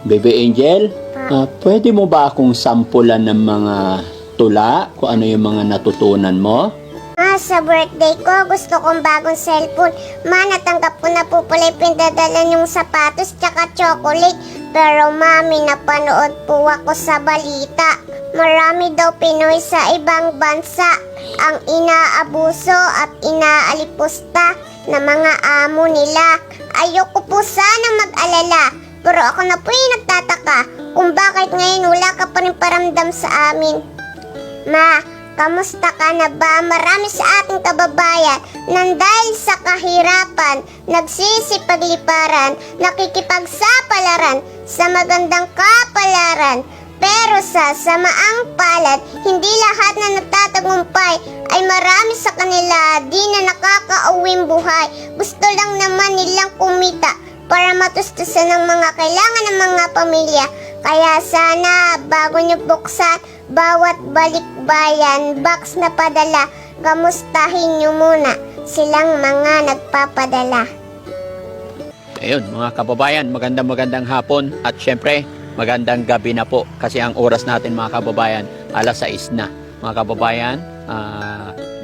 Baby Angel, pwede mo ba akong sampulan ng mga tula kung ano yung mga natutunan mo? Sa birthday ko, gusto kong bagong cellphone. Natanggap ko na po pala yung pindadala yung sapatos tsaka chocolate. Pero mami, napanood po ako sa balita. Marami daw Pinoy sa ibang bansa ang inaabuso at inaalipusta ng mga amo nila. Ayoko po sana mag-alala. Pero ako na po yung nagtataka kung bakit ngayon wala ka pa rin paramdam sa amin. Ma, kamusta ka na ba? Marami sa ating kababayan nang dahil sa kahirapan, nagsisipagliparan, nakikipagsapalaran sa magandang kapalaran. Pero sa samaang palad, hindi lahat na nagtatagumpay ay marami sa kanila di na nakakauwing buhay. Gusto lang naman nilang kumita para matustusan ng mga kailangan ng mga pamilya. Kaya sana bago nyo buksan bawat balikbayan box na padala, kamustahin nyo muna silang mga nagpapadala. Ayun, mga kababayan, magandang hapon at syempre, magandang gabi na po kasi ang oras natin mga kababayan, alas 6 na. Mga kababayan,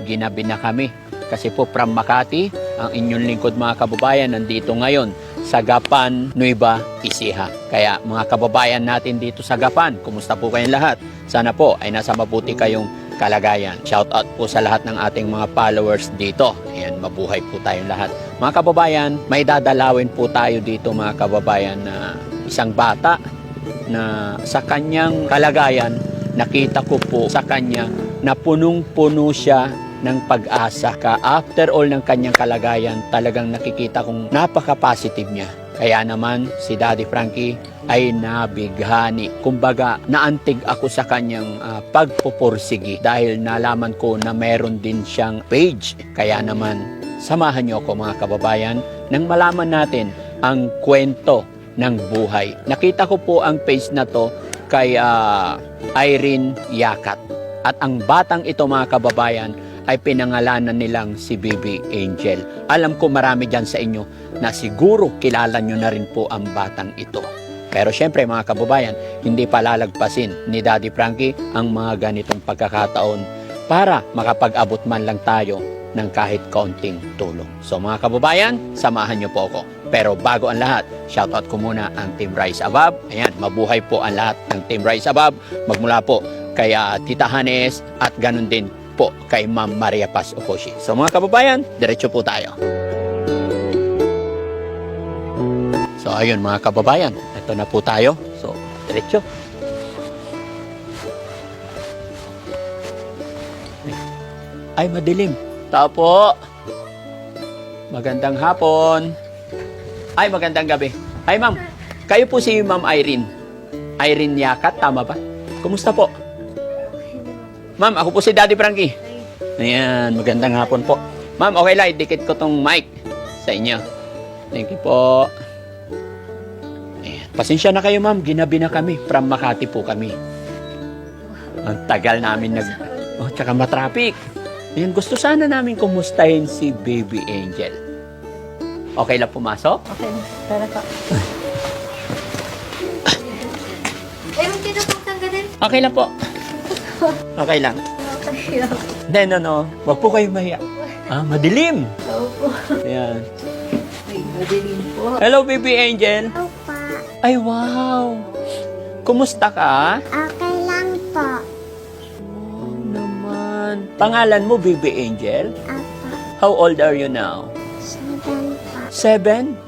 ginabi na kami kasi po from Makati, ang inyong lingkod mga kababayan nandito ngayon sa Gapan, Nueva Ecija. Kaya mga kababayan natin dito sa Gapan, kumusta po kayong lahat? Sana po ay nasa mabuti kayong kalagayan. Shout out po sa lahat ng ating mga followers dito. Ayan, mabuhay po tayong lahat. Mga kababayan, may dadalawin po tayo dito mga kababayan na isang bata na sa kanyang kalagayan, nakita ko po sa kanya na punong-puno siya ng pag-asa. After all ng kanyang kalagayan, talagang nakikita kong napaka-positive niya. Kaya naman si Daddy Frankie ay nabighani. Kumbaga, naantig ako sa kanyang pagpupursigi dahil nalaman ko na meron din siyang page. Kaya naman, samahan niyo ako mga kababayan nang malaman natin ang kwento ng buhay. Nakita ko po ang page na to kay Irene Yakat. At ang batang ito mga kababayan ay pinangalanan nilang si Baby Angel. Alam ko marami dyan sa inyo na siguro kilala nyo na rin po ang batang ito. Pero syempre mga kababayan, hindi palalagpasin ni Daddy Frankie ang mga ganitong pagkakataon para makapag-abot man lang tayo ng kahit kaunting tulong. So mga kababayan, samahan nyo po ako. Pero bago ang lahat, shoutout ko muna ang Team Rise Above. Ayan, mabuhay po ang lahat ng Team Rise Above. Magmula po kay Tita Hanes at ganun din po kay Ma'am Maria Paz Okoshi. So mga kababayan, diretso po tayo. So ayun mga kababayan, ito na po tayo. So diretso. Ay madilim. Tao po. Magandang hapon. Ay magandang gabi. Ay ma'am, kayo po si Ma'am Irene. Irene Yakat, tama ba? Kumusta po? Ma'am, ako po si Daddy Frankie. Ayan, magandang hapon po. Ma'am, okay lang, idikit ko tong mic sa inyo. Thank you po. Ayan. Pasensya na kayo ma'am, ginabi na kami. From Makati po kami. Ang tagal namin tsaka matraffic. Ayan, gusto sana namin kumustahin si Baby Angel. Okay lang pumasok? Okay, tara ka. Magtinutong ka din? Okay lang po. Okay lang. Okay lang. Hindi, no. Wag po kayo mahiya. Madilim. Opo. Ayan. Ay, madilim po. Hello, Baby Angel. Opa, Ay, wow. Kumusta ka? okay lang po. Oh, naman. Pangalan mo, Baby Angel? Opa, How old are you now? 7 po. 7?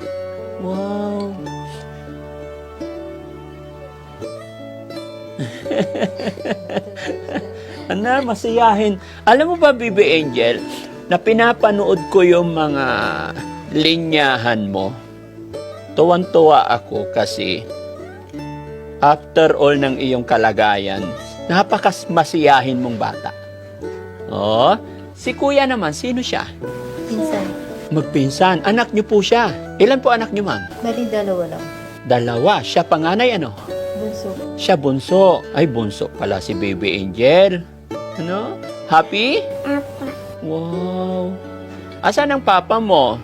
Wow. Masiyahin. Alam mo ba, Baby Angel, na pinapanood ko yung mga linyahan mo, tuwan-tuwa ako kasi after all ng iyong kalagayan, napakasiyahin mong bata. Oh, si kuya naman, sino siya? Pinsan. Magpinsan. Anak niyo po siya. Ilan po anak niyo, ma'am? Bali, dalawa lang. Dalawa. Siya panganay, ano? Bunso. Siya bunso. Ay, bunso pala si Baby Angel. Ano? Happy? Opa, Wow. Asan ang papa mo?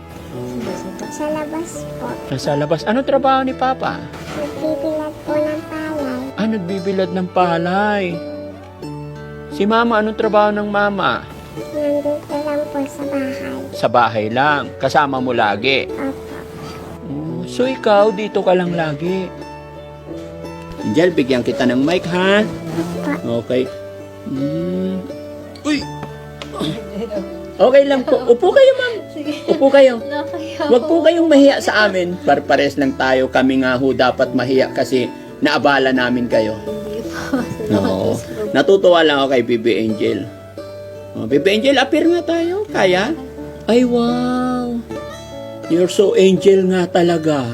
sa labas po. Nasa labas. Anong trabaho ni papa? Nagbibilag po Nagbibilad ng palay. Si mama, anong trabaho ng mama? Nandito lang po sa bahay. Sa bahay lang. Kasama mo lagi. Opo. Oh, so ikaw, dito ka lang lagi. Angel, bigyan kita ng mic, ha? Okay. Uy! Okay lang po. Upo kayo, ma'am. Sige. Upo kayo. Nakaya Huwag po kayong mahiya sa amin. Pares lang tayo. Kami nga ho dapat mahiya kasi naabala namin kayo. Hindi po. Oo. Natutuwa lang ako kay Bibi Angel. Oh, Bibi Angel, appear nga tayo. Kaya? Ay, wow. You're so angel nga talaga.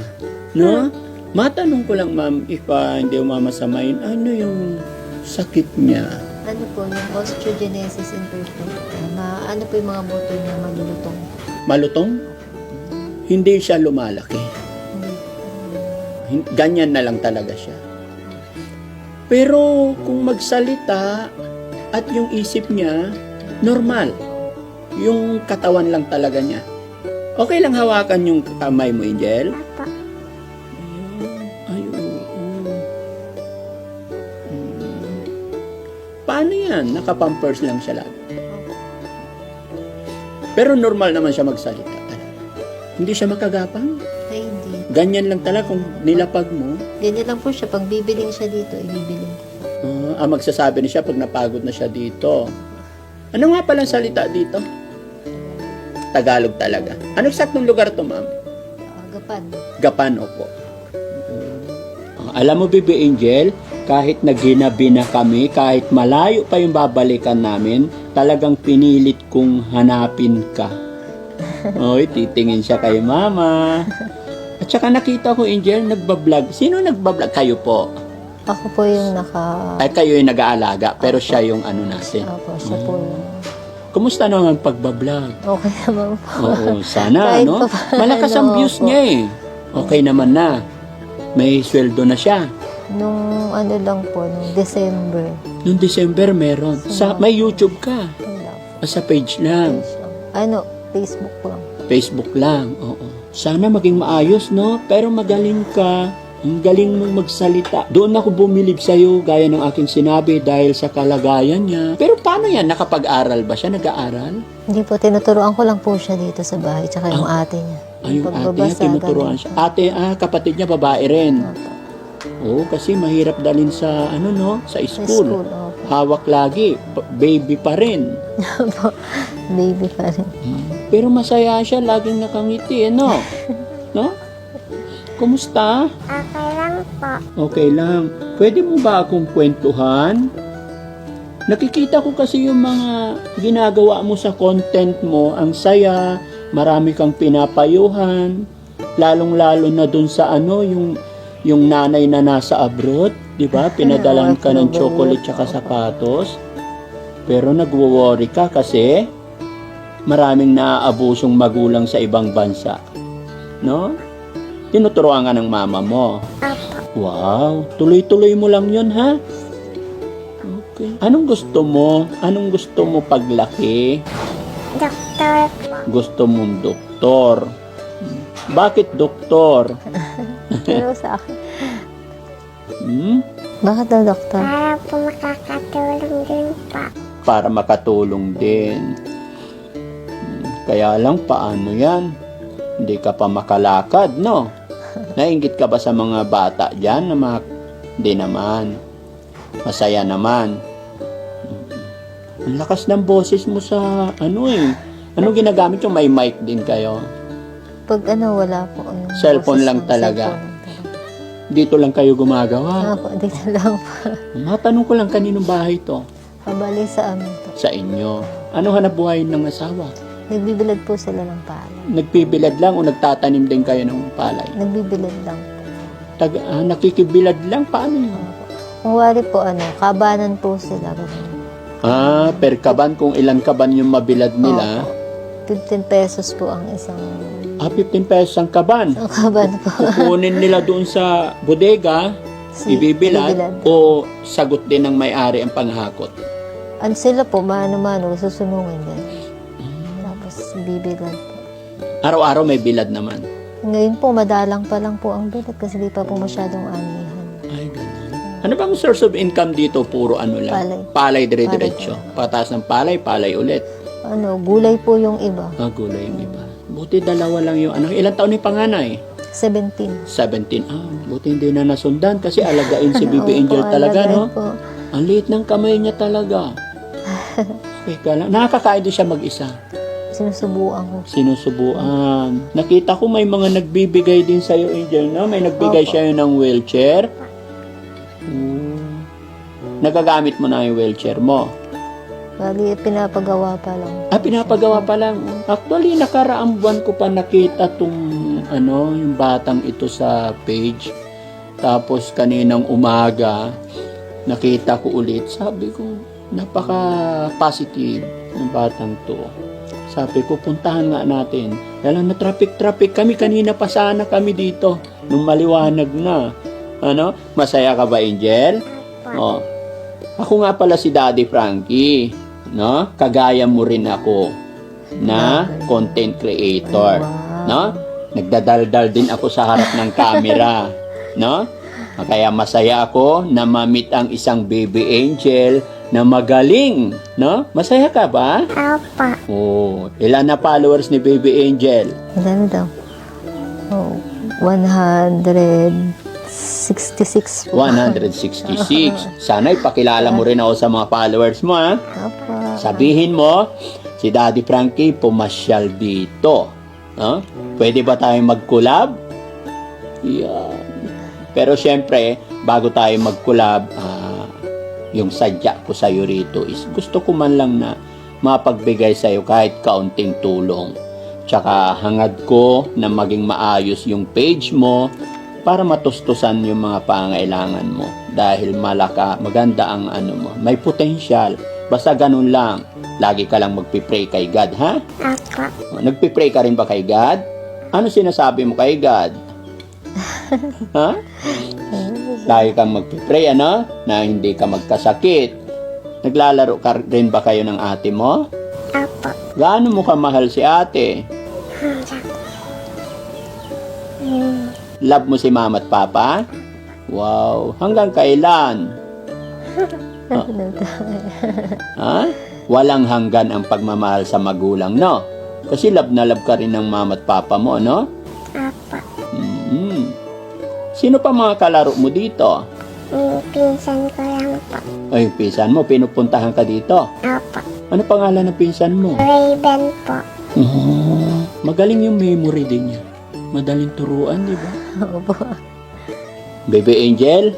No? Matanong ko lang, ma'am, if hindi mo mamasamain, ano yung sakit niya? Ano po, yung osteogenesis imperfecta. Ano po yung mga buto niya malulutong. Malutong? Hindi siya lumalaki. Hindi. Ganyan na lang talaga siya. Pero kung magsalita at yung isip niya, normal. Yung katawan lang talaga niya. Okay lang hawakan yung kamay mo, Angel? Opo. Ay, oo. Paano yan? Nakapampers lang siya lagi. Pero normal naman siya magsalita talaga. Hindi siya makagapang. Ay, hindi. Ganyan lang talaga kung nilapag mo. Ganyan lang po siya. Pag bibiling siya dito, ibibiling ko. Magsasabi na siya pag napagod na siya dito. Ano nga palang salita dito? Tagalog talaga. Ano eksaktong lugar to, ma'am? Gapan. Gapan, opo. Alam mo, Bibi Angel, kahit naghinabi na kami, kahit malayo pa yung babalikan namin, talagang pinilit kong hanapin ka. Oy, titingin siya kay mama. At saka nakita ko, Angel, nagbablog. Sino nagbablog? Kayo po. Ako po yung Ay, kayo yung nag-aalaga, pero siya yung ano natin. Ako, siya po yung... Kumusta naman pagbablog? Okay naman po. Oo, sana, Kahit no? pa paano, Malakas ang views opo. niya eh. Okay naman na. May sweldo na siya. Nung ano lang po, nung December. Noong December meron. May YouTube ka. Wala. Sa page lang. Ano, Facebook lang. Facebook lang. Oo. Sana maging maayos, no? Pero magaling ka. Ang galing mong magsalita. Doon ako bumilib sa'yo, gaya ng aking sinabi, dahil sa kalagayan niya. Pero paano yan? Nakapag-aral ba siya? Nag-aaral? Hindi po, tinuturoan ko lang po siya dito sa bahay, tsaka yung ate niya. Ay, yung ate niya, pagbabasa, tinuturuan ganun. siya. Ate, kapatid niya, babae rin. Opo. Oo, kasi mahirap dalhin sa, sa Sa school. school, opo. Hawak lagi. Baby pa rin. Opo. Baby pa rin. Pero masaya siya, laging nakangiti, no? No? Kumusta? Okay lang po. Okay lang. Pwede mo ba akong kwentuhan? Nakikita ko kasi yung mga ginagawa mo sa content mo. Ang saya, marami kang pinapayuhan. Lalong-lalo na dun sa yung nanay na nasa abroad. Di ba? Pinadalan ka ng chocolate tsaka sapatos. Pero nagwo-worry ka kasi maraming naaabusong magulang sa ibang bansa. No? Tinuturuan ka ng mama mo. Opo. Wow, tuloy-tuloy mo lang yun, ha? Okay. Anong gusto mo? Anong gusto mo paglaki? Doktor po. Gusto mong doktor. Bakit doktor? Pero sa akin. Hmm? Bakit daw, doktor? Para po makakatulong din po. Para makatulong din. Kaya lang, paano yan? Hindi ka pa makalakad, no? Nainggit ka ba sa mga bata dyan? Hindi naman. Masaya naman. Ang lakas ng boses mo sa Ano ginagamit yung may mic din kayo? Pag wala po. Yung Cellphone boses lang ng talaga. cellphone lang talaga. Dito lang kayo gumagawa. Opo, dito lang po. Matanong ko lang, kaninong bahay to? Pabali sa amin to. Sa inyo. Ano hanap buhay ng asawa? Nagbibilad po sila ng palay. Nagpibilad lang o nagtatanim din kayo ng palay? Nagbibilad lang po. Nakikibilad lang? Paano yun? Opo. Kung wari po, kabanan po sila. Ganun. Per kaban, kung ilang kaban yung mabilad nila. Opo. 15 pesos po ang isang 15 pesos ang kaban. kaban po. Kukunin nila doon sa bodega, ibibilad, o sagot din ng may-ari ang panghakot. Sila po, mano-mano, susunungin din. Tapos, bibilad po. Araw-araw may bilad naman. Ngayon po, madalang pa lang po ang bilad kasi di pa po masyadong anihan. Ay, ganun. Ano bang source of income dito? Puro ano lang? Palay. Palay dire-diretso. Palay. Pataas ng palay, palay ulit. Gulay po yung iba. Gulay yung iba. Buti dalawa lang yung ano. Ilang taon ni panganay? 17. 17. Buti hindi na nasundan kasi alagain si Baby Opo, Angel talaga, alagay no? po. Ang liit ng kamay niya talaga. Okay ka lang. Nakakakain din siya mag-isa. Sinusubuan ko. Sinusubuan. Nakita ko may mga nagbibigay din sa'yo, Angel, no? May nagbigay Opo. siya ng wheelchair. Nagagamit mo na yung wheelchair mo. Lagi pinapagawa pa lang. Pinapagawa pa lang. Actually, nakaraang buwan ko pa nakita yung batang ito sa page. Tapos kaninang umaga, nakita ko ulit. Sabi ko, napaka-positive ng batang to. Sabi ko, puntahan nga natin. Dahil na traffic kami. Kanina pa sana kami dito. Nung maliwanag na. Masaya ka ba, Angel? Oh. Ako nga pala si Daddy Frankie. No? Kagaya mo rin ako na content creator. No? Nagdadaldal din ako sa harap ng camera. No? Kaya masaya ako na ma-meet ang isang Baby Angel na magaling. No? Masaya ka ba? Apa. Oh, ilan na followers ni Baby Angel? Ano daw? 166 po. 166. Sana ipakilala mo rin ako sa mga followers mo, ha? Apa. Sabihin mo, si Daddy Frankie pumasyal dito. No? Pwede ba tayong mag-collab? Yan. Pero syempre, bago tayo mag-collab, yung sadya ko sa'yo rito is gusto ko man lang na mapagbigay sa'yo kahit kaunting tulong. Tsaka hangad ko na maging maayos yung page mo para matustusan yung mga pangailangan mo. Dahil maganda ang mo. May potential. Basta ganun lang. Lagi ka lang magpipray kay God, ha? Apa. Nagpipray ka rin ba kay God? Ano sinasabi mo kay God? Ha? Lagi kang magpipray, na hindi ka magkasakit. Naglalaro ka rin ba kayo ng ate mo? Apa. Gaano mo kamahal si ate? Love mo si mama at papa? Wow. Hanggang kailan? Ha? Walang hanggan ang pagmamahal sa magulang, no? Kasi love na love ka rin ng mama at papa mo, no? Apa. Sino pa mga kalaro mo dito? Yung pinsan ko lang po. Ay, pinsan mo, pinupuntahan ka dito. Apa. Ano pangalan ng pinsan mo? Raven po. Magaling yung memory din niya. Madaling turuan, di ba? Opo. Baby Angel,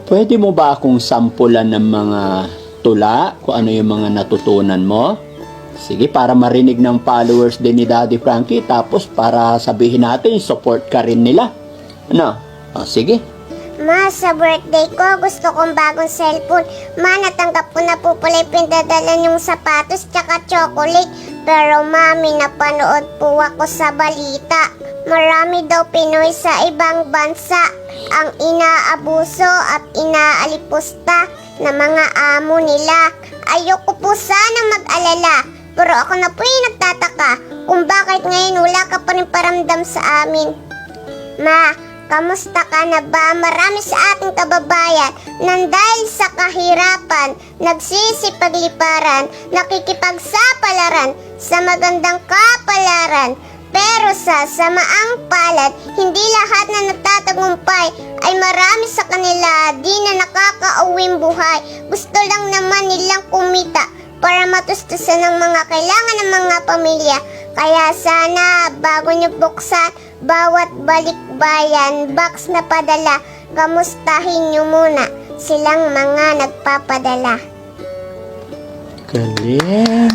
pwede mo ba akong sampulan ng mga tula kung ano yung mga natutunan mo? Sige, para marinig ng followers din ni Daddy Frankie, tapos para sabihin natin, support ka rin nila. Ano? Sige. Ma, sa birthday ko, gusto kong bagong cellphone. Ma, natanggap ko na po pala yung pinadala yung sapatos tsaka chocolate. Pero mami, napanood po ako sa balita. Marami daw Pinoy sa ibang bansa ang inaabuso at inaalipusta ng mga amo nila. Ayoko po sana mag-alala. Pero ako na po yung nagtataka kung bakit ngayon wala ka pa rin paramdam sa amin. Ma, kamusta ka na ba? Marami sa ating kababayan nang dahil sa kahirapan, nagsisipagliparan, nakikipagsapalaran sa magandang kapalaran. Pero sa samaang palad, hindi lahat na nagtatagumpay ay marami sa kanila di na nakakauwing buhay. Gusto lang naman nilang kumita para matustusan ang mga kailangan ng mga pamilya. Kaya sana bago niyo buksan bawat balikbayan box na padala, kamustahin niyo muna silang mga nagpapadala. Galing.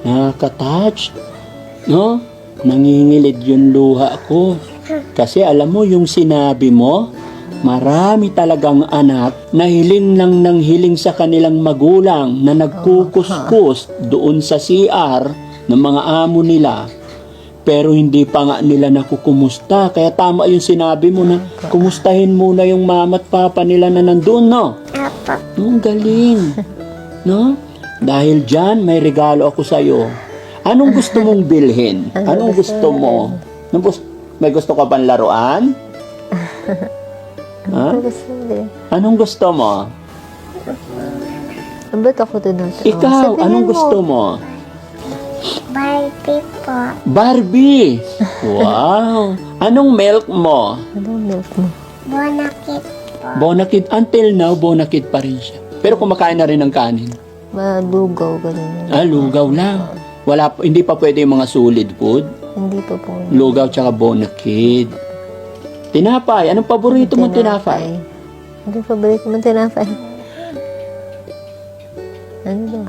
Nakaka-touch. No? Nangingilid yung luha ko. Kasi alam mo, yung sinabi mo, marami talagang anak na hiling lang ng hiling sa kanilang magulang na nagkukuskus doon sa CR ng mga amo nila. Pero hindi pa nga nila nakukumusta. Kaya tama yung sinabi mo na kumustahin muna yung mama at papa nila na nandun, no? Apo. Ang galing. No? Dahil dyan, may regalo ako sa'yo. Anong gusto mong bilhin? Anong gusto mo? May gusto ka bang laruan? Ha? Gusto din. Anong gusto mo? Ba't ako tinatawag? Ikaw, anong gusto mo? Barbie po. Barbie! Wow! Anong milk mo? Anong milk mo? Bonakit po. Bonakid. Until now, bonakid pa rin siya. Pero kumakain na rin ng kanin. Malugaw, ganun. Lugaw lang. Hindi pa pwede yung mga solid food. Hindi pa po. Lugaw tsaka bonakid. Tinapay. Anong paborito mong tinapay? Hindi paborito mong tinapay. Ano ba?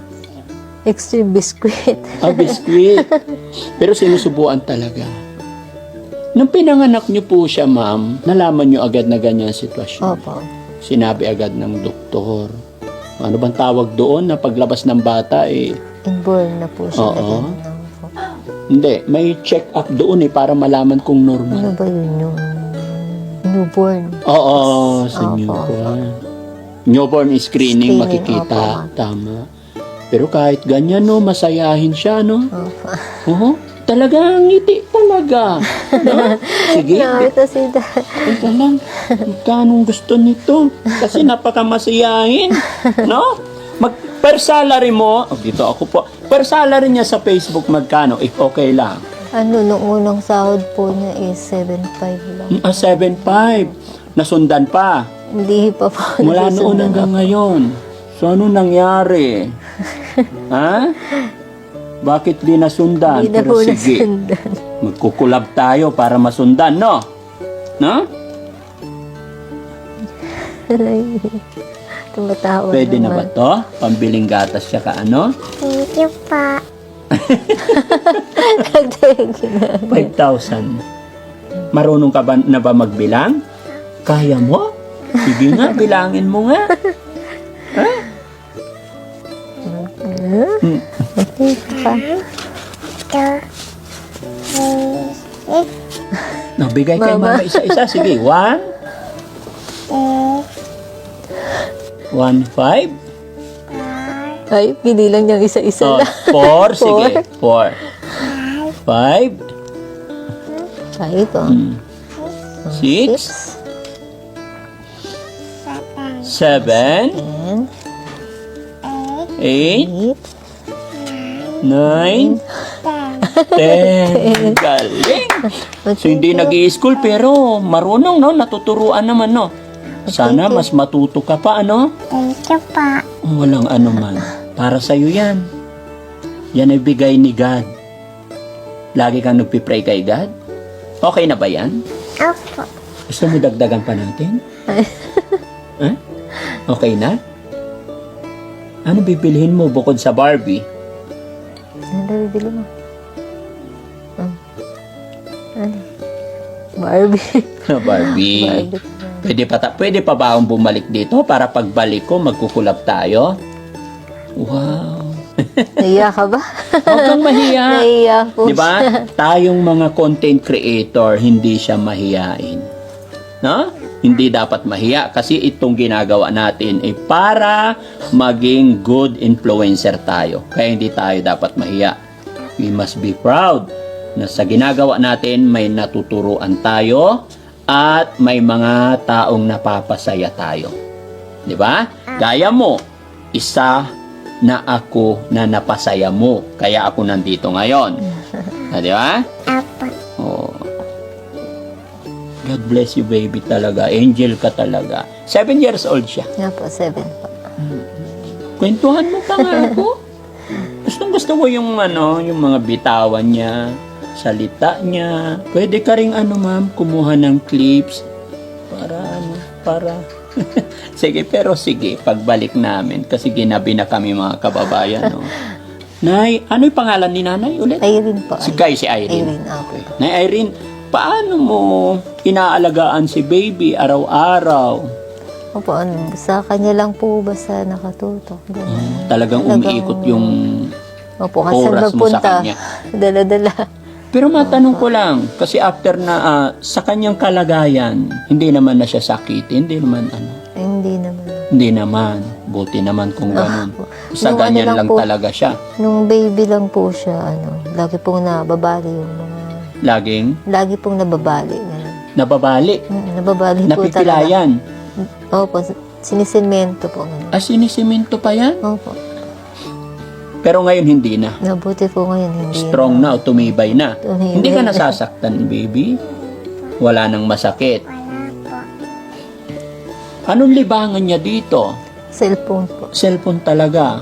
Extreme biscuit. Biskuit. Pero sinusubuan talaga. Nung pinanganak niyo po siya, ma'am, nalaman niyo agad na ganyan sitwasyon. Opo. Sinabi agad ng doktor. Ano bang tawag doon na paglabas ng bata Inborn na po siya. Oo. Ganun lang po. Hindi, may check-up doon para malaman kung Ano normal. ba yun yung newborn? Oo, sa Opo. newborn. Newborn screening, Screening, makikita. opo. Tama. Pero kahit ganyan, no, masayahin siya, no? Opo. Oo, talagang ngiti talaga. No? Sige, Nakita si Dad. ito lang. Magkano gusto nito? Kasi napakamasiyahin. No? Per salary mo, dito ako po, per salary niya sa Facebook, magkano? If okay lang. Ano, nung unang sahod po niya is 7.5 lang. 7.5. Nasundan pa. Hindi pa po. Mula noon nasusundan. hanggang ngayon. So, ano nangyari? Ha? Bakit di nasundan? Hindi na Pero po sige, nasundan. magkukulab tayo para masundan, no? No? Tumatawa Pwede na ba naman. to? Pambiling gatas siya ka ano? Thank you pa. 5,000. Marunong ka ba na ba magbilang? Kaya mo? Sige nga, bilangin mo nga. Ha? Hmm. Two, three, six, Nabigay kay Mama. mama isa-isa. Sige, 1, 1, 5. Ay, pinilang niyang isa-isa Oh, lang. 4. Sige, 4. 5. 5, oh. 6. 7. seven, 10, 8. 8, 9. 10. 10. Galing. So, hindi nag-i-school pero marunong, no? Natuturuan naman, no? Sana mas matuto ka pa, ano? Thank you pa. Walang ano man. Para sa'yo yan. Yan ay bigay ni God. Lagi kang nagpipray kay God? Okay na ba yan? Opo. Gusto mo dagdagan pa natin? Ha? Okay na? Ano bibilihin mo bukod sa Barbie? Ano bibili mo? Ano? Barbie. Barbie. Pwede pa ba akong bumalik dito para pagbalik ko magkukulab tayo? Wow. Naiya ka ba? Huwag kang mahiya. Naiya po Di ba? Tayong mga content creator, hindi siya mahiyain. No? Hindi dapat mahiya kasi itong ginagawa natin ay para maging good influencer tayo. Kaya hindi tayo dapat mahiya. We must be proud na sa ginagawa natin may natuturuan tayo at may mga taong napapasaya tayo. Di ba? Gaya mo, isa na ako na napasaya mo. Kaya ako nandito ngayon. Di ba? Opo. Oh. God bless you, baby, talaga. Angel ka talaga. 7 years old siya. Nga po, 7 po. Kwentuhan mo pa nga ako. Gusto ko yung yung mga bitawan niya, salita niya. Pwede ka ring ma'am, kumuha ng clips para sige, pero sige, pagbalik namin kasi ginabi na kami mga kababayan, no. Nay, ano yung pangalan ni nanay ulit? Irene po. Si Irene. Irene, okay. Nay Irene, paano mo inaalagaan si baby araw-araw? Opo, sa kanya lang po basta nakatutok. Ganun. Talagang umiikot yung Opo, kasi oras mo sa magpunta, kanya. dala-dala. Pero matanong ko lang, kasi after na sa kanyang kalagayan, hindi naman na siya sakit, hindi naman Ay, hindi naman. Hindi naman. Buti naman kung ganun. Sa Nung ganyan lang lang po, talaga siya. Nung baby lang po siya, lagi pong nababali yung mga, Laging, lagi pong nababali. Ganun. Nababali. Nababali po talaga. Napipilayan. Opo, sinisemento po. Ngayon. Sinisiminto pa yan? Opo. Pero ngayon hindi na. Nabuti po ngayon, hindi Strong na o tumibay na. Tumibay Hindi ka na. nasasaktan, baby? Wala nang masakit. Wala po. Anong libangan niya dito? Cellphone po. Cellphone talaga.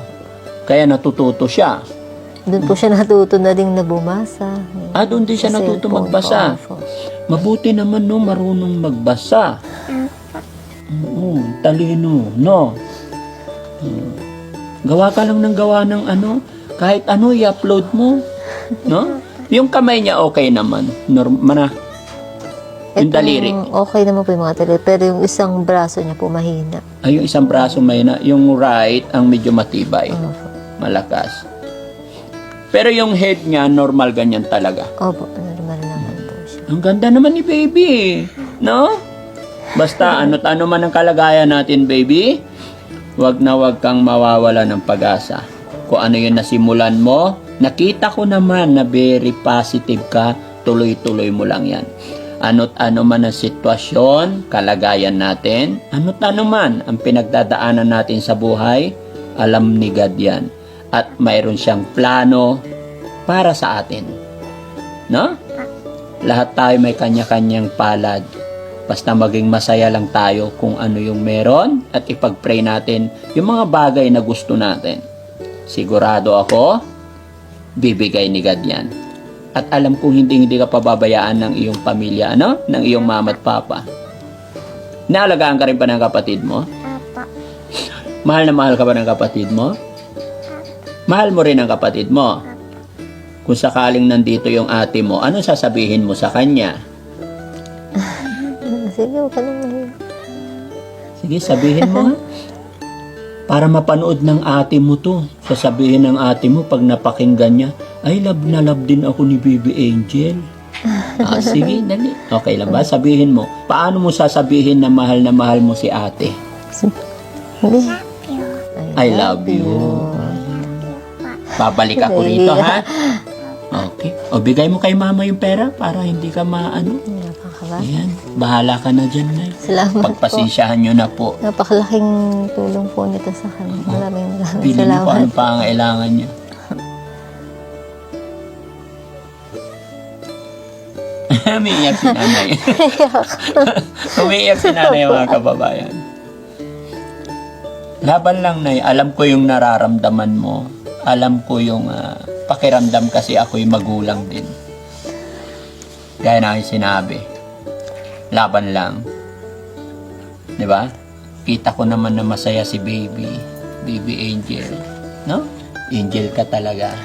Kaya natututo siya. Doon po siya natuto na din na bumasa. Doon din siya Sa natuto cellphone magbasa. po. Mabuti naman, no, marunong magbasa. Oo, talino, no? Gawa ka lang ng gawa ng kahit i-upload mo, no? Yung kamay niya okay naman, normal na. Yung daliri. Okay naman po yung mga daliri. Pero yung isang braso niya po mahina. Yung isang braso may na, yung right ang medyo matibay, Opo. malakas. Pero yung head niya, normal ganyan talaga. Opo, normal naman po siya. Ang ganda naman ni baby, no? Basta ano't-ano man ang kalagayan natin, baby, wag na wag kang mawawala ng pag-asa. Kung ano yung nasimulan mo, nakita ko naman na very positive ka, tuloy-tuloy mo lang yan. Ano't ano man ang sitwasyon, kalagayan natin, ano't ano man ang pinagdadaanan natin sa buhay, alam ni God yan. At mayroon siyang plano para sa atin. No? Lahat tayo may kanya-kanyang palad. Basta maging masaya lang tayo kung ano yung meron at ipag-pray natin yung mga bagay na gusto natin. Sigurado ako, bibigay ni God yan. At alam kong hindi ka pababayaan ng iyong pamilya, ng iyong mama at papa. Naalagaan ka rin ba ng kapatid mo? Apo. Mahal na mahal ka ba ng kapatid mo? Mahal mo rin ang kapatid mo. Kung sakaling nandito yung ate mo, ano sasabihin mo sa kanya? Sige, huwag ka naman. Sige, sabihin mo nga. Para mapanood ng ate mo to. Sasabihin ng ate mo pag napakinggan niya, ay love na love din ako ni Baby Angel. Sige, dali. Okay lang ba? Sabihin mo. Paano mo sasabihin na mahal mo si ate? Hindi. I love you. Babalik ako rito, ha? Okay. O, bigay mo kay mama yung pera para hindi ka maano. Nakakaba. Ayan. Bahala ka na dyan, Nay. Salamat po. Pagpasensyahan nyo na po. Napakalaking tulong po nito sa kanya. Maraming Pili niyo po salamat. anong pangailangan niyo. Umiiyak si nanay. Umiiyak si nanay, mga kababayan. Laban lang, Nay. Alam ko yung nararamdaman mo. Alam ko yung pakiramdam kasi ako'y magulang din. Gaya na yung sinabi. Laban lang. Di ba? Kita ko naman na masaya si baby. Baby Angel. No? Angel ka talaga.